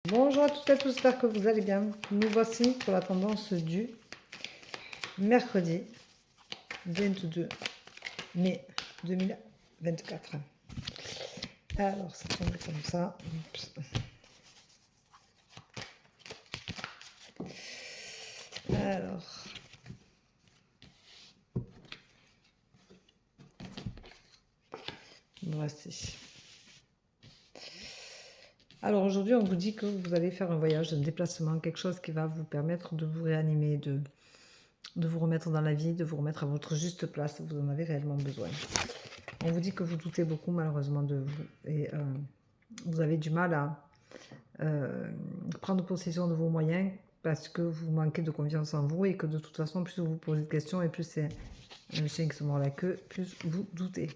Bonjour à toutes et à tous, j'espère que vous allez bien. Nous voici pour la tendance du mercredi 22 mai 2024. Alors, ça tombe comme ça. Oups. Alors, voici. Alors aujourd'hui, on vous dit que vous allez faire un voyage, un déplacement, quelque chose qui va vous permettre de vous réanimer, de vous remettre dans la vie, de vous remettre à votre juste place. Vous en avez réellement besoin. On vous dit que vous doutez beaucoup malheureusement de vous et vous avez du mal à prendre possession de vos moyens parce que vous manquez de confiance en vous et que de toute façon, plus vous vous posez de questions et plus c'est un chien qui se mord la queue, plus vous doutez.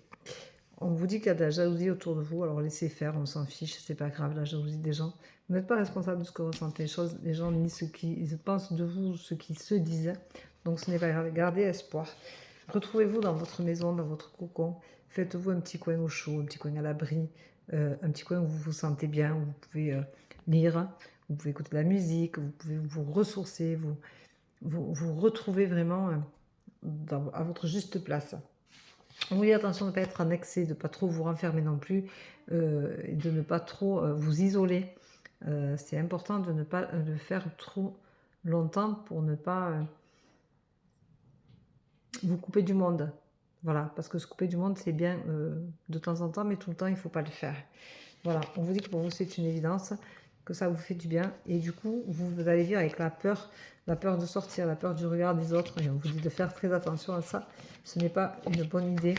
On vous dit qu'il y a de la jalousie autour de vous, alors laissez faire, on s'en fiche, c'est pas grave, la jalousie des gens. Vous n'êtes pas responsable de ce que ressentent les gens, ni ce qu'ils pensent de vous, ce qu'ils se disent. Donc ce n'est pas grave, gardez espoir. Retrouvez-vous dans votre maison, dans votre cocon. Faites-vous un petit coin au chaud, un petit coin à l'abri, un petit coin où vous vous sentez bien, où vous pouvez lire, vous pouvez écouter de la musique, vous pouvez vous ressourcer, vous retrouver vraiment à votre juste place. Oui, attention de ne pas être en excès, de ne pas trop vous renfermer non plus, et de ne pas trop vous isoler. C'est important de ne pas le faire trop longtemps pour ne pas vous couper du monde. Voilà, parce que se couper du monde, c'est bien de temps en temps, mais tout le temps, il ne faut pas le faire. Voilà, on vous dit que pour vous, c'est une évidence, que ça vous fait du bien. Et du coup, vous allez vivre avec la peur de sortir, la peur du regard des autres. Et on vous dit de faire très attention à ça. Ce n'est pas une bonne idée,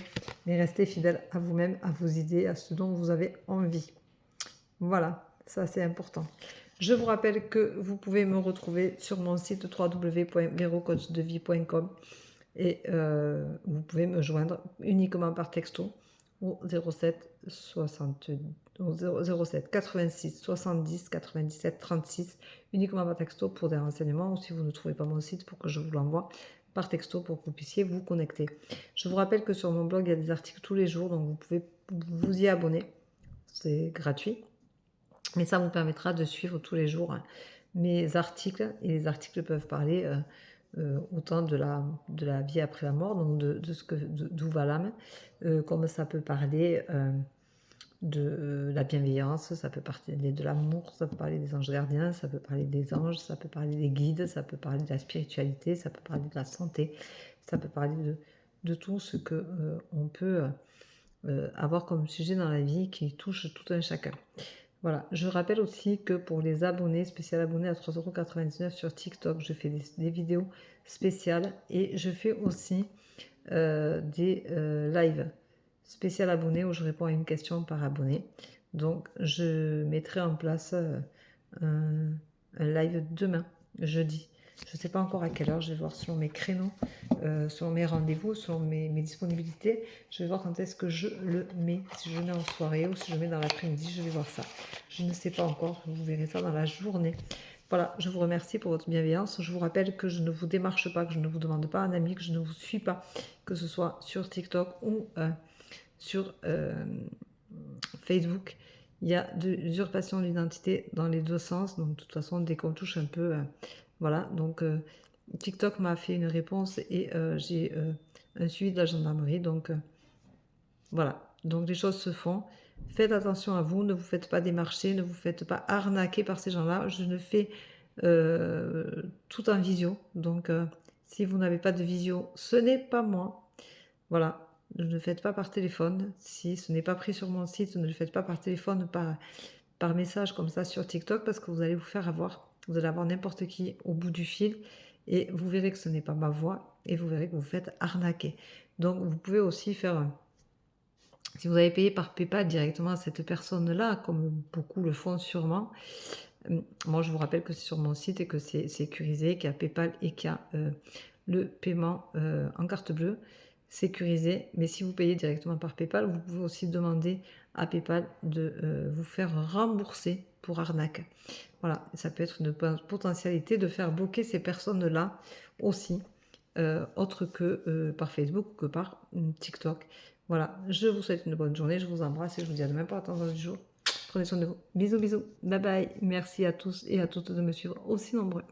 mais restez fidèle à vous-même, à vos idées, à ce dont vous avez envie. Voilà, ça c'est important. Je vous rappelle que vous pouvez me retrouver sur mon site www.verocoachdevie.com et vous pouvez me joindre uniquement par texto au 07 86 70 97 36, uniquement par texto pour des renseignements, ou si vous ne trouvez pas mon site, pour que je vous l'envoie par texto pour que vous puissiez vous connecter. Je vous rappelle que sur mon blog, il y a des articles tous les jours, donc vous pouvez vous y abonner, c'est gratuit, mais ça vous permettra de suivre tous les jours mes articles, et les articles peuvent parler autant de la vie après la mort, donc d'où va l'âme, comme ça peut parler de la bienveillance, ça peut parler de l'amour, ça peut parler des anges gardiens, ça peut parler des anges, ça peut parler des guides, ça peut parler de la spiritualité, ça peut parler de la santé, ça peut parler de tout ce que on peut avoir comme sujet dans la vie qui touche tout un chacun. Voilà, je rappelle aussi que pour les abonnés, spécial abonnés à 3,99 € sur TikTok, je fais des vidéos spéciales et je fais aussi des lives spécial abonnés où je réponds à une question par abonné. Donc je mettrai en place un live demain, jeudi. Je ne sais pas encore à quelle heure, je vais voir selon mes créneaux, selon mes rendez-vous, selon mes disponibilités. Je vais voir quand est-ce que je le mets, si je le mets en soirée ou si je le mets dans l'après-midi, je vais voir ça. Je ne sais pas encore, vous verrez ça dans la journée. Voilà, je vous remercie pour votre bienveillance. Je vous rappelle que je ne vous démarche pas, que je ne vous demande pas un ami, que je ne vous suis pas, que ce soit sur TikTok ou sur Facebook. Il y a de l'usurpation d'identité dans les deux sens. Donc de toute façon, dès qu'on touche un peu, voilà. Donc TikTok m'a fait une réponse et j'ai un suivi de la gendarmerie. Donc voilà. Donc les choses se font. Faites attention à vous, ne vous faites pas démarcher, ne vous faites pas arnaquer par ces gens-là. Je ne fais tout en visio. Donc si vous n'avez pas de visio, ce n'est pas moi. Voilà. Ne le faites pas par téléphone. Si ce n'est pas pris sur mon site, ne le faites pas par téléphone, par message comme ça sur TikTok, parce que vous allez vous faire avoir. Vous allez avoir n'importe qui au bout du fil et vous verrez que ce n'est pas ma voix et vous verrez que vous faites arnaquer. Donc vous pouvez aussi faire, si vous avez payé par PayPal directement à cette personne-là, comme beaucoup le font sûrement, moi je vous rappelle que c'est sur mon site et que c'est sécurisé, qu'il y a PayPal et qu'il y a le paiement en carte bleue sécurisé. Mais si vous payez directement par PayPal, vous pouvez aussi demander à PayPal de vous faire rembourser pour arnaque. Voilà, ça peut être une potentialité de faire bloquer ces personnes-là aussi, autre que par Facebook ou que par TikTok. Voilà, je vous souhaite une bonne journée, je vous embrasse et je vous dis à demain pour la tendance du jour. Prenez soin de vous. Bisous, bisous. Bye bye. Merci à tous et à toutes de me suivre aussi nombreux.